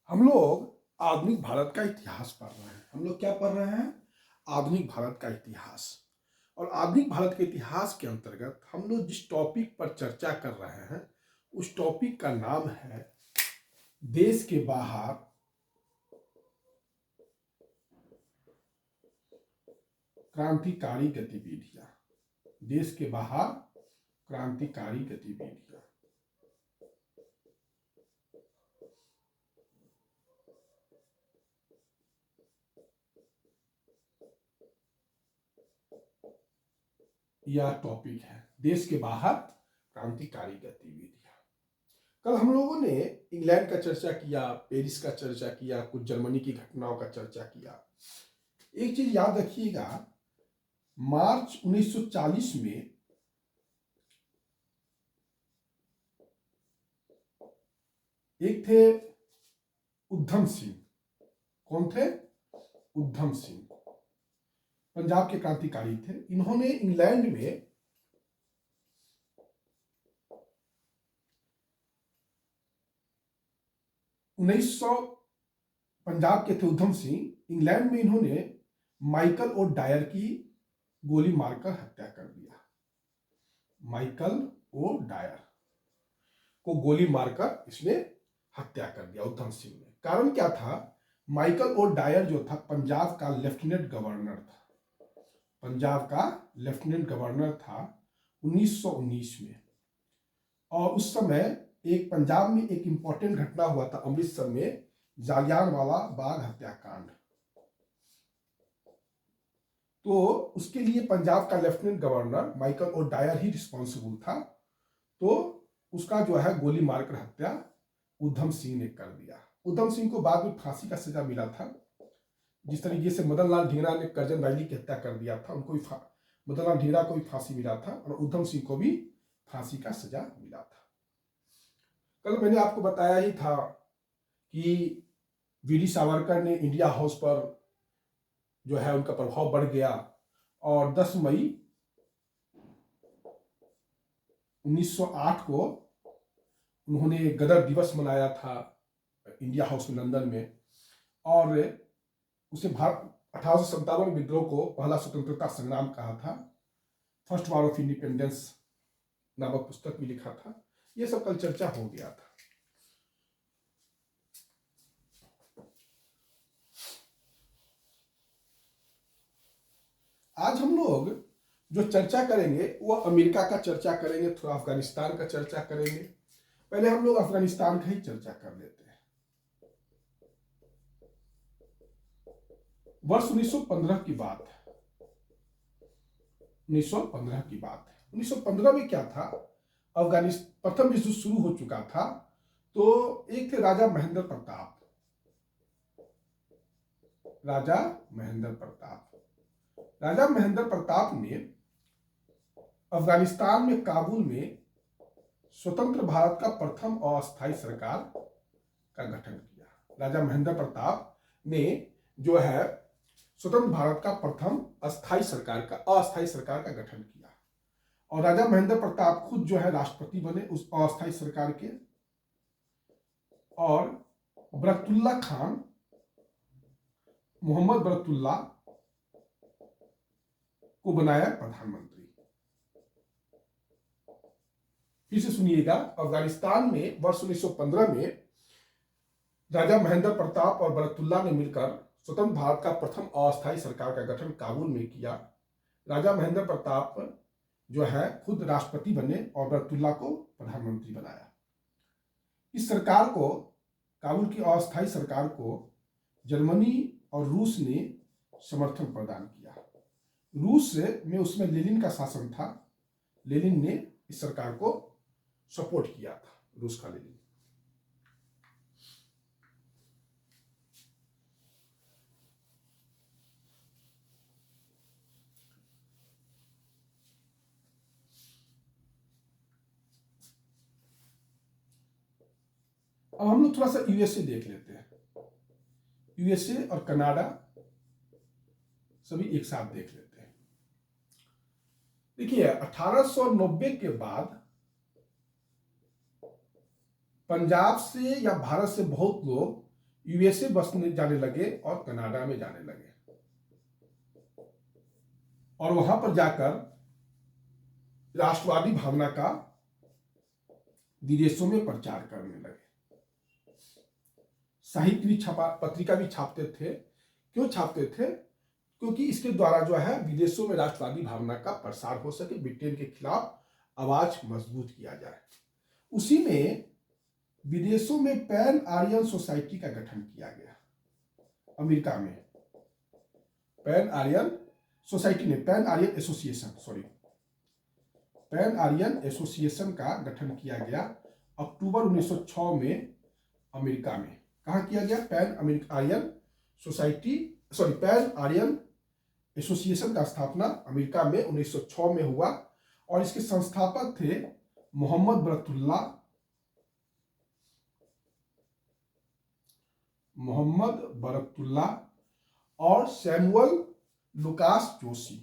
हम लोग आधुनिक भारत का इतिहास पढ़ रहे हैं। हम लोग क्या पढ़ रहे हैं? आधुनिक भारत का इतिहास। और आधुनिक भारत के इतिहास के अंतर्गत हम लोग जिस टॉपिक पर चर्चा कर रहे हैं उस टॉपिक का नाम है देश के बाहर क्रांतिकारी गतिविधियां। देश के बाहर क्रांतिकारी गतिविधियां। यह टॉपिक है देश के बाहर क्रांतिकारी गतिविधियां। कल हम लोगों ने इंग्लैंड का चर्चा किया, पेरिस का चर्चा किया, कुछ जर्मनी की घटनाओं का चर्चा किया। एक चीज याद रखिएगा, मार्च 1940 में एक थे उधम सिंह। कौन थे? उधम सिंह पंजाब के क्रांतिकारी थे। इन्होंने इंग्लैंड में पंजाब के थे उधम सिंह। इंग्लैंड में इन्होंने माइकल और डायर की गोली मारकर हत्या कर दिया। माइकल और डायर को गोली मारकर इसने हत्या कर दिया उधम सिंह ने। कारण क्या था? माइकल और डायर जो था पंजाब का लेफ्टिनेंट गवर्नर था। पंजाब का लेफ्टिनेंट गवर्नर था 1919 में। और उस समय एक पंजाब में एक इंपॉर्टेंट घटना हुआ था अमृतसर में, जालियांवाला बाग हत्याकांड। तो उसके लिए पंजाब का लेफ्टिनेंट गवर्नर माइकल और डायर ही रिस्पॉन्सिबल था। तो उसका जो है गोली मारकर हत्या उधम सिंह ने कर दिया। उधम सिंह को बाद में फांसी का सजा मिला था। जिस तरीके से मदन लाल ढींगरा ने करजन वैली की हत्या कर दिया था, उनको भी मदन लाल ढींगरा को भी फांसी मिला था और उधम सिंह को भी फांसी का सजा मिला था। कल मैंने आपको बताया ही था कि वीडी सावरकर ने इंडिया हाउस पर जो है उनका प्रभाव बढ़ गया और 10 मई 1908 को उन्होंने गदर दिवस मनाया था इंडिया हाउस में लंदन में। और उसे भारत 1857 विद्रोह को पहला स्वतंत्रता संग्राम कहा था। फर्स्ट वॉर ऑफ इंडिपेंडेंस नामक पुस्तक भी लिखा था। यह सब कल चर्चा हो गया था। आज हम लोग जो चर्चा करेंगे वह अमेरिका का चर्चा करेंगे, थोड़ा अफगानिस्तान का चर्चा करेंगे। पहले हम लोग अफगानिस्तान का ही चर्चा कर लेते हैं। वर्ष 1915 की बात है। 1915 की बात है। 1915 में क्या था? अफगानिस्तान प्रथम विश्व शुरू हो चुका था। तो एक थे राजा महेंद्र प्रताप। राजा महेंद्र प्रताप। राजा महेंद्र प्रताप ने अफगानिस्तान में काबुल में स्वतंत्र भारत का प्रथम अस्थायी सरकार का गठन किया। राजा महेंद्र प्रताप ने जो है स्वतंत्र भारत का प्रथम अस्थायी सरकार का गठन किया। और राजा महेंद्र प्रताप खुद जो है राष्ट्रपति बने उस अस्थायी सरकार के। और बरकतुल्ला खान, मोहम्मद बरकतुल्ला को बनाया प्रधानमंत्री। फिर से सुनिएगा, अफगानिस्तान में वर्ष 1915 में राजा महेंद्र प्रताप और बरकतुल्ला ने मिलकर स्वतंत्र भारत का प्रथम अस्थायी सरकार का गठन काबुल में किया। राजा महेंद्र प्रताप जो है खुद राष्ट्रपति बने और बरकतुल्ला को प्रधानमंत्री बनाया। इस सरकार को, काबुल की अस्थायी सरकार को जर्मनी और रूस ने समर्थन प्रदान किया। रूस में उसमें लेनिन का शासन था। लेनिन ने इस सरकार को सपोर्ट किया था, रूस का लेनिन। अब हम लोग थोड़ा सा यूएसए देख लेते हैं। यूएसए और कनाडा सभी एक साथ देख लेते हैं। देखिए, 1890 के बाद पंजाब से या भारत से बहुत लोग यूएसए बसने जाने लगे और कनाडा में जाने लगे और वहां पर जाकर राष्ट्रवादी भावना का विदेशों में प्रचार करने लगे। साहित्य भी छपा, पत्रिका भी छापते थे। क्यों छापते थे? क्योंकि इसके द्वारा जो है विदेशों में राष्ट्रवादी भावना का प्रसार हो सके, ब्रिटेन के खिलाफ आवाज मजबूत किया जाए। उसी में विदेशों में पैन आर्यन सोसाइटी का गठन किया गया। अमेरिका में पैन आर्यन सोसाइटी ने पैन आर्यन एसोसिएशन का गठन किया गया अक्टूबर 1906 में अमेरिका में। कहा किया गया? पैन आर्यन एसोसिएशन का स्थापना अमेरिका में 1906 में हुआ और इसके संस्थापक थे मोहम्मद बरकतुल्लाह और Samuel Lucas Joshi.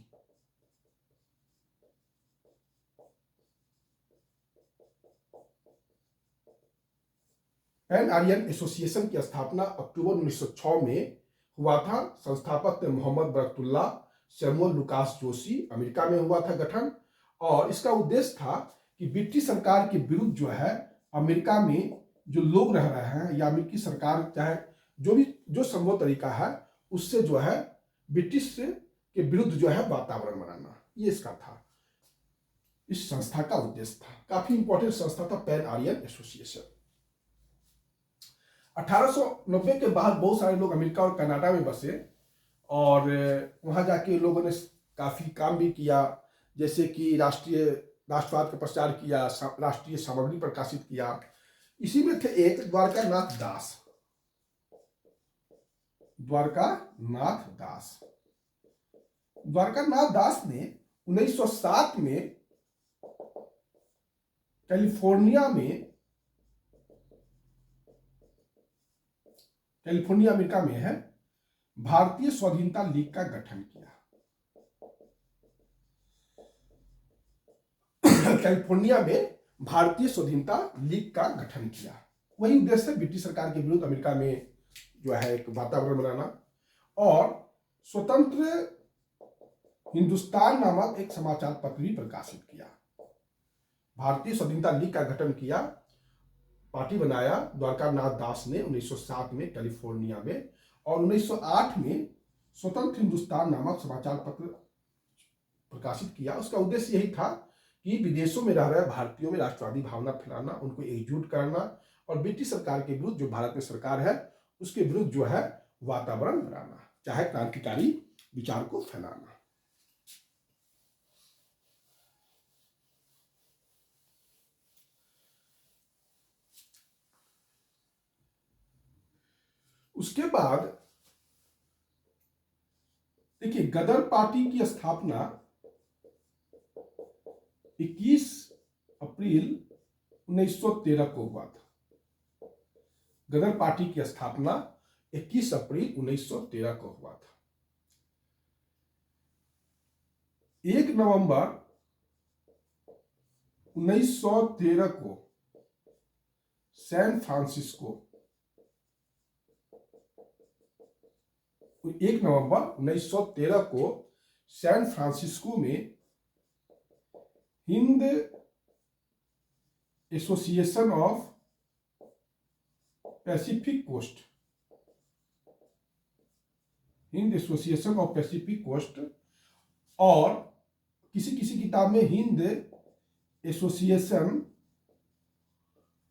Pan Aryan association की स्थापना अक्टूबर 1906 में हुआ था। संस्थापक थे Mohammad Barkatullah, Samuel Lucas Joshi. America में हुआ था गठन और इसका उद्देश्य था कि ब्रिटिश सरकार के विरुद्ध जो है अमेरिका में जो लोग रह रहे हैं या अमेरिकी सरकार चाहे जो संभव तरीका है उससे जो है ब्रिटिश के विरुद्ध जो है वातावरण बनाना, ये इसका था, इस संस्था का उद्देश्य था। काफी इंपॉर्टेंट संस्था था पैन आर्यन एसोसिएशन। 1890 के बाद बहुत सारे लोग अमेरिका और कनाडा में बसे और वहां जाके लोगों ने काफी काम भी किया, जैसे कि राष्ट्रवाद का प्रचार किया, राष्ट्रीय सामग्री प्रकाशित किया। इसी में थे एक द्वारकानाथ दास ने 1907 में कैलिफोर्निया अमेरिका में है भारतीय स्वाधीनता लीग का गठन किया। कैलिफोर्निया में भारतीय स्वाधीनता लीग का गठन किया। वही उद्देश्य है ब्रिटिश सरकार के विरुद्ध अमेरिका में जो है एक वातावरण बनाना। और स्वतंत्र हिंदुस्तान नामक एक समाचार पत्र भी प्रकाशित किया। भारतीय स्वाधीनता लीग का गठन किया, पार्टी बनाया द्वारकानाथ दास ने 1907 में कैलिफोर्निया में, और 1908 में स्वतंत्र हिंदुस्तान नामक समाचार पत्र प्रकाशित किया। उसका उद्देश्य यही था कि विदेशों में रह रहे भारतीयों में राष्ट्रवादी भावना फैलाना, उनको एकजुट करना और ब्रिटिश सरकार के विरुद्ध जो भारत में सरकार है उसके विरुद्ध जो है वातावरण बनाना, चाहे क्रांतिकारी विचार को फैलाना। उसके बाद देखिए गदर पार्टी की स्थापना 21 अप्रैल 1913 को हुआ था। गदर पार्टी की स्थापना 21 अप्रैल 1913 को हुआ था। 1 नवंबर 1913 को सैन फ्रांसिस्को 1 नवंबर 1913 को सैन फ्रांसिस्को में Hind association of Pacific coast और किसी किसी किताब में हिंद एसोसिएशन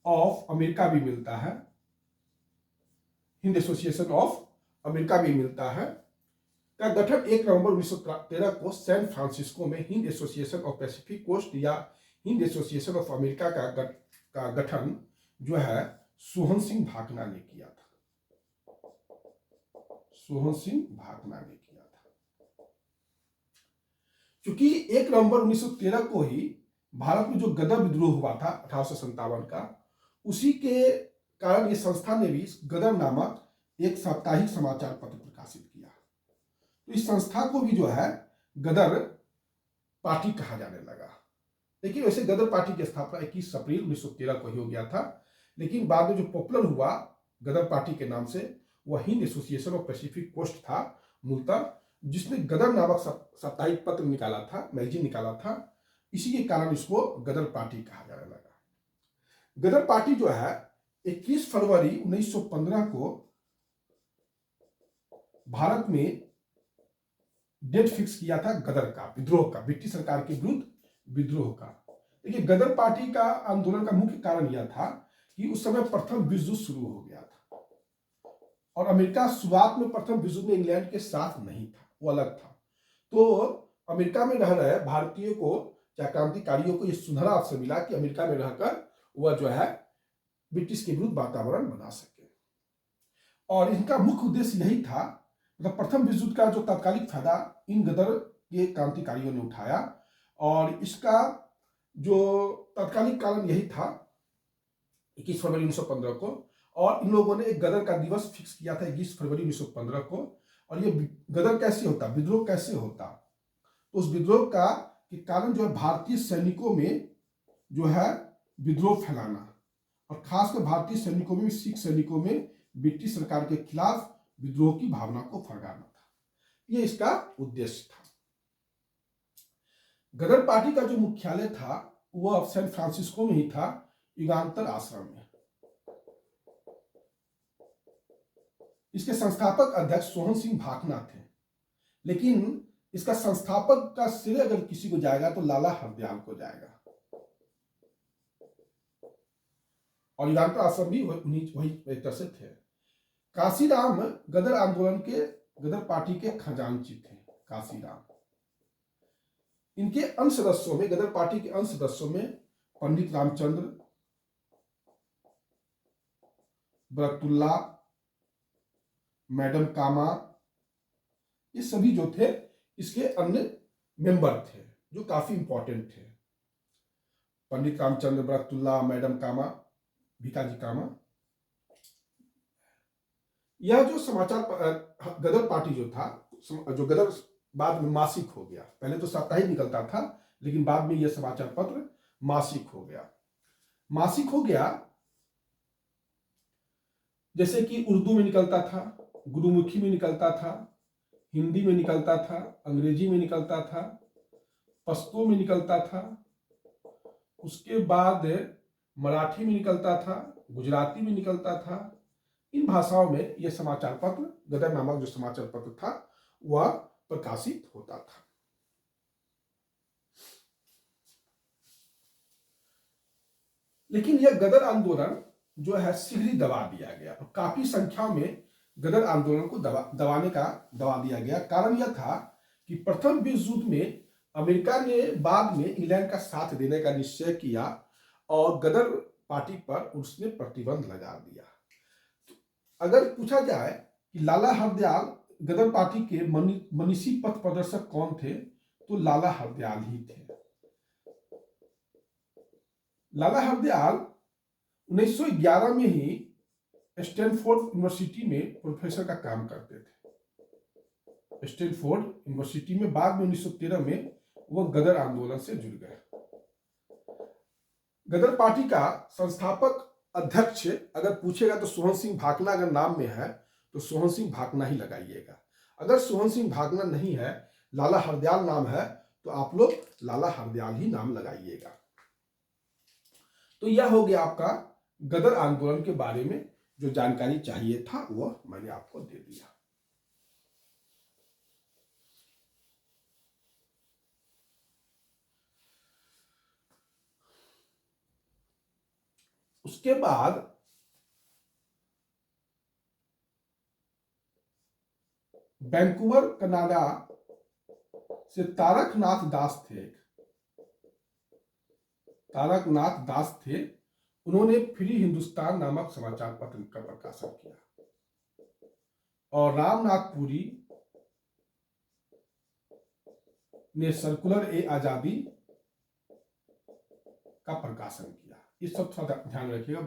ऑफ अमेरिका भी मिलता है, हिंद एसोसिएशन ऑफ अमेरिका भी मिलता है, का गठन 1 नवंबर 1913 को सैन फ्रांसिस्को में Hind association of Pacific coast या हिंद एसोसिएशन ऑफ अमेरिका का गठन जो है सोहन सिंह भाकना ने किया था। क्योंकि 1 नवंबर 1913 को ही भारत में जो गदर विद्रोह हुआ था 1857 का, उसी के कारण ये संस्था ने भी गदर नामक एक साप्ताहिक समाचार पत्र प्रकाशित किया। तो इस संस्था को भी जो है गदर पार्टी कहा जाने लगा। लेकिन वैसे गदर पार्टी की स्थापना 21 अप्रैल 1913 को ही हो गया था, लेकिन बाद में जो पॉपुलर हुआ गदर पार्टी के नाम से वह Hind association of Pacific coast था मूलतः, जिसने गदर नामक साप्ताहिक पत्र निकाला था, मैगजीन निकाला था। इसी के कारण इसको गदर पार्टी कहा जाने लगा। गदर पार्टी जो है 21 फरवरी 1915 को भारत में डेट फिक्स किया था गदर का, विद्रोह का, ब्रिटिश सरकार के विरुद्ध विद्रोह का। देखिए, गदर पार्टी का आंदोलन का मुख्य कारण यह था कि उस समय प्रथम विश्व युद्ध शुरू हो गया था और अमेरिका शुरुआत में प्रथम विश्व युद्ध में इंग्लैंड के साथ नहीं था, वो अलग था। तो अमेरिका में रह रहे भारतीयों को, चाहे क्रांतिकारियों को, यह सुनहरा अवसर मिला कि अमेरिका में रहकर वह जो है ब्रिटिश के विरुद्ध वातावरण बना सके। और इनका मुख्य उद्देश्य यही था, मतलब प्रथम विश्व युद्ध का जो तात्कालिक फायदा इन गदर के क्रांतिकारियों ने उठाया, और इसका जो तात्कालिक कारण यही था 21 फरवरी 1915 को, और इन लोगों ने एक गदर का दिवस फिक्स किया था 21 फरवरी 1915 को। और ये गदर कैसे होता, विद्रोह कैसे होता, तो उस विद्रोह का के कारण जो है भारतीय सैनिकों में जो है विद्रोह फैलाना, और खासकर भारतीय सैनिकों में, सिख सैनिकों में ब्रिटिश सरकार के खिलाफ विद्रोह की भावना को फड़गाना था। यह इसका उद्देश्य था। गदर पार्टी का जो मुख्यालय था वह सैन फ्रांसिस्को में ही था, युगांतर आश्रम में। इसके संस्थापक अध्यक्ष सोहन सिंह भाकना थे, लेकिन इसका संस्थापक का श्रेय अगर किसी को जाएगा तो लाला हरदयाल को जाएगा। और युगांतर आश्रम भी वही एक तरह से थे। काशीराम गदर आंदोलन के, गदर पार्टी के खजांची थे काशीराम। इनके अन्य सदस्यों में, गदर पार्टी के अन्य सदस्यों में पंडित रामचंद्र, बरकतुल्ला, मैडम कामा, ये सभी जो थे इसके अन्य मेंबर थे जो काफी इंपॉर्टेंट थे। पंडित रामचंद्र, बरकतुल्ला, मैडम कामा, भिकाजी कामा। यह जो समाचार गदर पार्टी जो था, जो गदर बाद में मासिक हो गया, पहले तो साप्ताहिक निकलता था, लेकिन बाद में यह समाचार पत्र मासिक हो गया। मासिक हो गया जैसे कि उर्दू में निकलता था, गुरुमुखी में निकलता था, हिंदी में निकलता था, अंग्रेजी में निकलता था, पश्तो में निकलता था, उसके बाद मराठी में निकलता था, गुजराती में निकलता था। इन भाषाओं में यह समाचार पत्र, गदर नामक जो समाचार पत्र था, वह प्रकाशित होता था। लेकिन यह गदर आंदोलन जो है शीघ्र ही दबा दिया गया, और काफी संख्या में गदर आंदोलन को दबा दिया गया। कारण यह था कि प्रथम विश्व युद्ध में अमेरिका ने बाद में इंग्लैंड का साथ देने का निश्चय किया और गदर पार्टी पर उसने प्रतिबंध लगा दिया। अगर पूछा जाए कि लाला हरदयाल गदर पार्टी के मनीषी पथ प्रदर्शक कौन थे, तो लाला हरदयाल ही थे। लाला हरदयाल 1911 में ही स्टैनफोर्ड यूनिवर्सिटी में प्रोफेसर का काम करते थे, स्टैनफोर्ड यूनिवर्सिटी में। बाद में 1913 में वो गदर आंदोलन से जुड़ गए। गदर पार्टी का संस्थापक अध्यक्ष अगर पूछेगा तो सोहन सिंह भाकना अगर नाम में है तो सोहन सिंह भाकना ही लगाइएगा। अगर सोहन सिंह भाकना नहीं है, लाला हरदयाल नाम है, तो आप लोग लाला हरदयाल ही नाम लगाइएगा। तो यह हो गया आपका गदर आंदोलन के बारे में जो जानकारी चाहिए था वह मैंने आपको दे दिया। उसके बाद वैंकूवर कनाडा से तारकनाथ दास थे, तारकनाथ दास थे। उन्होंने फ्री हिंदुस्तान नामक समाचार पत्र का प्रकाशन किया और रामनाथ पुरी ने सर्कुलर ए आजादी का प्रकाशन किया। इस सब थोड़ा ध्यान रखिएगा।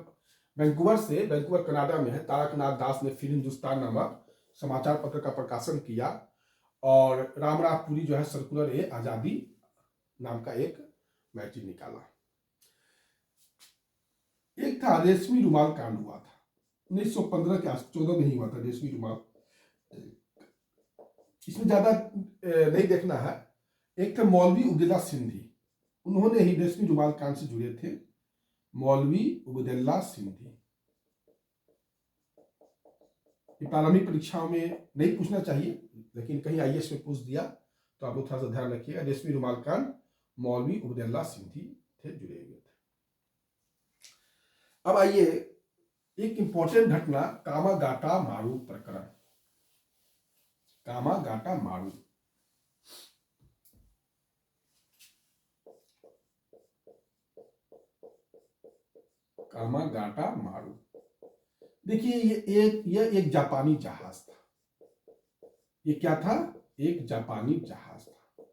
वैंकूवर कनाडा में है, तारकनाथ दास ने फ्री हिंदुस्तान नामक समाचार पत्र का प्रकाशन किया और रामनाथ पुरी जो है सर्कुलर ए आजादी नाम का एक मैगजीन निकाला। एक था रेशमी रुमाल कांड हुआ था, 1915 के आस 14 में ही हुआ था रेशमी रुमाल। इसमें ज्यादा नहीं देखना है। एक थे मौलवी उबैदुल्ला सिंधी, उन्होंने ही रेशमी रुमाल कांड से जुड़े थे। मौलवी उबैदुल्ला सिंधी, प्रारंभिक परीक्षाओं में नहीं पूछना चाहिए, लेकिन कहीं आईएएस में पूछ दिया तो आप लोग थोड़ा सा ध्यान रखिएगा। रेशमी रुमाल कांड मौलवी उबैदुल्ला सिंधी थे जुड़े हुए थे। अब आइए एक इंपॉर्टेंट घटना, कामागाटा मारू प्रकरण। कामागाटा मारू, कामागाटा मारू। देखिए ये एक जापानी जहाज था। ये क्या था? एक जापानी जहाज था।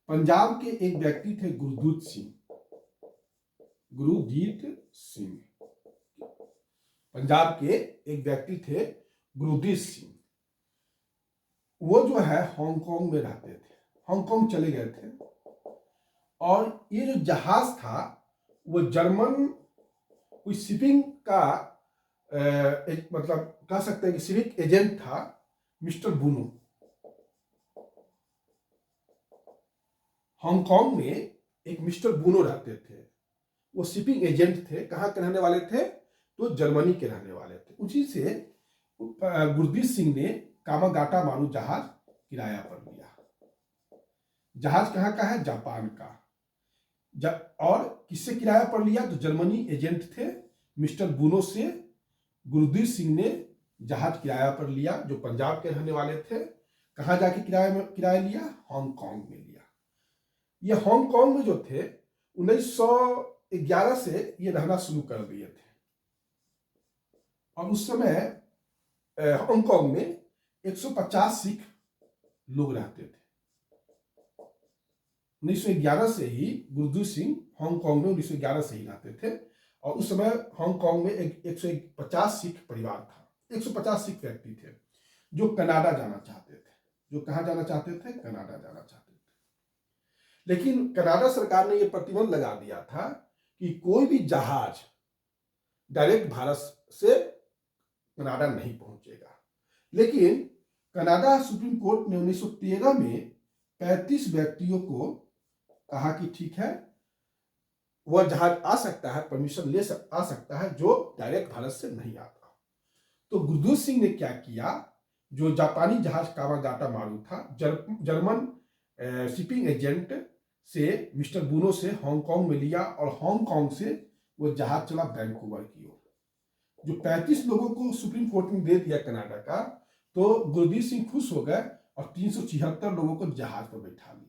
पंजाब के एक व्यक्ति थे गुरदीप सिंह। गुरदीप सिंह, पंजाब के एक व्यक्ति थे गुरदीप सिंह। वो जो है हांगकांग में रहते थे, हांगकांग चले गए थे। और ये जो जहाज था वो जर्मन कोई शिपिंग का एक मतलब कह सकते हैं कि सिविक एजेंट था, मिस्टर बुनो। हांगकांग में एक मिस्टर बुनो रहते थे, वो शिपिंग एजेंट थे। कहाँ के रहने वाले थे? तो जर्मनी के रहने वाले थे। उसी से गुरदीप सिंह ने कामागाटा मारू जहाज किराया पर लिया। जहाज कहाँ का है? जापान का। और किससे किराया पर लिया? तो जर्मनी एजेंट थे मिस्टर बुनो से गुरदीप सिंह ने जहाज किराया पर लिया, जो पंजाब के रहने वाले थे। कहाँ जाके किराया लिया? हांगकांग में लिया। ये हांगकांग में जो थे 1911 से ये रहना शुरू कर दिए थे। और उस समय हांगकांग में 150 सिख लोग रहते थे। 1911 से ही गुरदीप सिंह हांगकांग में 1911 से ही रहते थे। और उस समय हांगकांग में 150 सिख परिवार था, 150 सिख व्यक्ति थे जो कनाडा जाना चाहते थे। जो कहाँ जाना चाहते थे? कनाडा जाना चाहते थे। लेकिन कनाडा सरकार ने यह प्रतिबंध लगा दिया था कि कोई भी जहाज डायरेक्ट भारत से कनाडा नहीं पहुंचेगा। लेकिन कनाडा सुप्रीम कोर्ट ने 1913 में 35 व्यक्तियों को कहा कि ठीक है, वह जहाज आ सकता है, परमिशन आ सकता है जो डायरेक्ट भारत से नहीं आता। तो गुरदीप सिंह ने क्या किया? जो जापानी जहाज कामागाटा मारू था, जर्मन शिपिंग एजेंट से मिस्टर बुनो से हांगकांग में लिया। और हांगकांग से वो जहाज चला वैंकूवर की ओर। जो 35 लोगों को सुप्रीम कोर्ट ने दे दिया कनाडा का, तो गुरदीप सिंह खुश हो गए और 376 लोगों को जहाज पर बैठा लिया।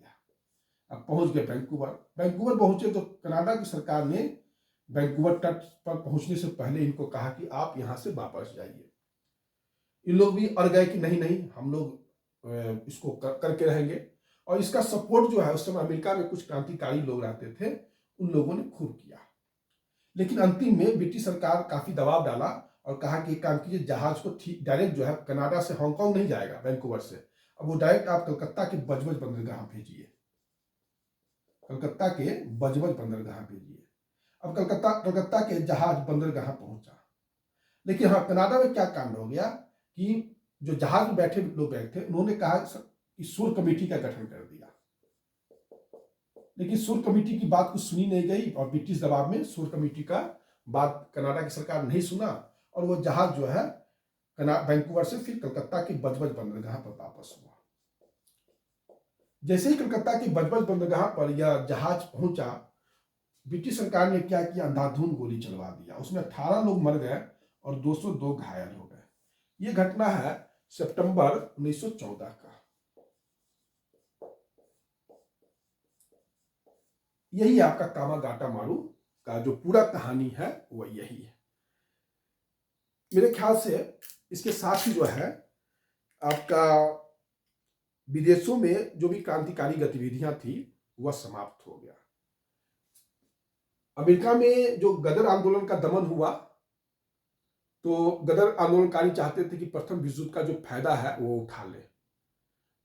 अब पहुंच गए वैंकूवर। वैंकूवर पहुंचे तो कनाडा की सरकार ने वैंकूवर तट पर पहुंचने से पहले इनको कहा कि आप यहां से वापस जाइए। इन लोग भी अड़ गए कि नहीं नहीं, हम लोग इसको करके रहेंगे। और इसका सपोर्ट जो है, उस समय अमेरिका में कुछ क्रांतिकारी लोग रहते थे, उन लोगों ने खूब किया। लेकिन अंतिम में ब्रिटिश सरकार काफी दबाव डाला और कहा कि एक काम कीजिए, जहाज को ठीक डायरेक्ट जो है कनाडा से हांगकांग नहीं जाएगा वैंकूवर से, अब वो डायरेक्ट आप कलकत्ता के बजबज बंदरगाह भेजिए। कलकत्ता के बजबज बंदरगाह भेजिए। अब कलकत्ता के जहाज बंदरगाह पहुंचा। लेकिन हाँ, कनाडा में क्या कांड हो गया कि जो जहाज में बैठे लोग गए थे, उन्होंने कहा कि सूर कमेटी का गठन कर दिया। लेकिन सूर कमेटी की बात कुछ सुनी नहीं गई और ब्रिटिश दबाव में सूर कमेटी का बात कनाडा की सरकार नहीं सुना। और वो जहाज जो है वैंकूवर से फिर कलकत्ता के बजबज बंदरगाह पर वापस हुआ। जैसे ही कलकत्ता के बजबज बंदरगाह पर यह जहाज पहुंचा, ब्रिटिश सरकार ने क्या किया? अंधाधुंध गोली चलवा दिया। उसमें 18 लोग मर गए और 202 घायल हो गए। यह घटना है सितंबर 1914 का। यही आपका कामागाटा मारू का जो पूरा कहानी है वह यही है। मेरे ख्याल से इसके साथ ही जो है आपका विदेशों में जो भी क्रांतिकारी गतिविधियां थी वह समाप्त हो गया। अमेरिका में जो गदर आंदोलन का दमन हुआ, तो गदर आंदोलनकारी चाहते थे कि प्रथम विश्व युद्ध का जो फायदा है वो उठा ले।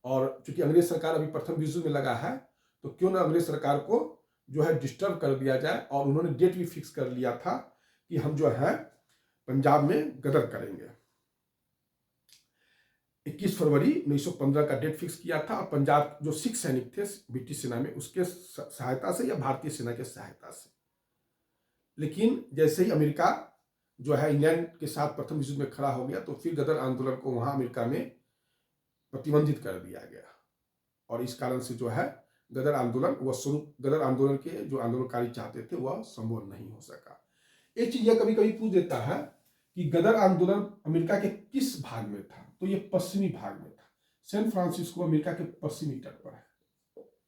और चूंकि अंग्रेज सरकार अभी प्रथम विश्व युद्ध में लगा है, तो क्यों ना अंग्रेज सरकार को जो है डिस्टर्ब कर दिया जाए। और उन्होंने डेट भी फिक्स कर लिया था कि हम जो है पंजाब में गदर करेंगे। 21 फरवरी 1915 का डेट फिक्स किया था। और पंजाब जो सिख सैनिक थे ब्रिटिश सेना में, उसके सहायता से या भारतीय सेना के सहायता से। लेकिन जैसे ही अमेरिका जो है इंग्लैंड के साथ प्रथम विश्व युद्ध में खड़ा हो गया, तो फिर गदर आंदोलन को वहां अमेरिका में प्रतिबंधित कर दिया गया। और इस कारण से जो है गदर आंदोलन वह स्वरूप, गदर आंदोलन के जो आंदोलनकारी चाहते थे वह संभव नहीं हो सका। एक चीज यह कभी कभी पूछ देता है कि गदर आंदोलन अमेरिका के किस भाग में था, तो यह पश्चिमी भाग में था। सैन फ्रांसिस्को अमेरिका के पश्चिमी तट पर है,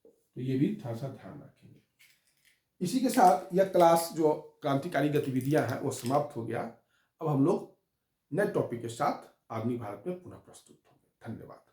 तो ये भी थोड़ा सा ध्यान रखेंगे। इसी के साथ यह क्लास जो क्रांतिकारी गतिविधियां हैं वो समाप्त हो गया। अब हम लोग नए टॉपिक के साथ आधुनिक भारत में पुनः प्रस्तुत होंगे। धन्यवाद।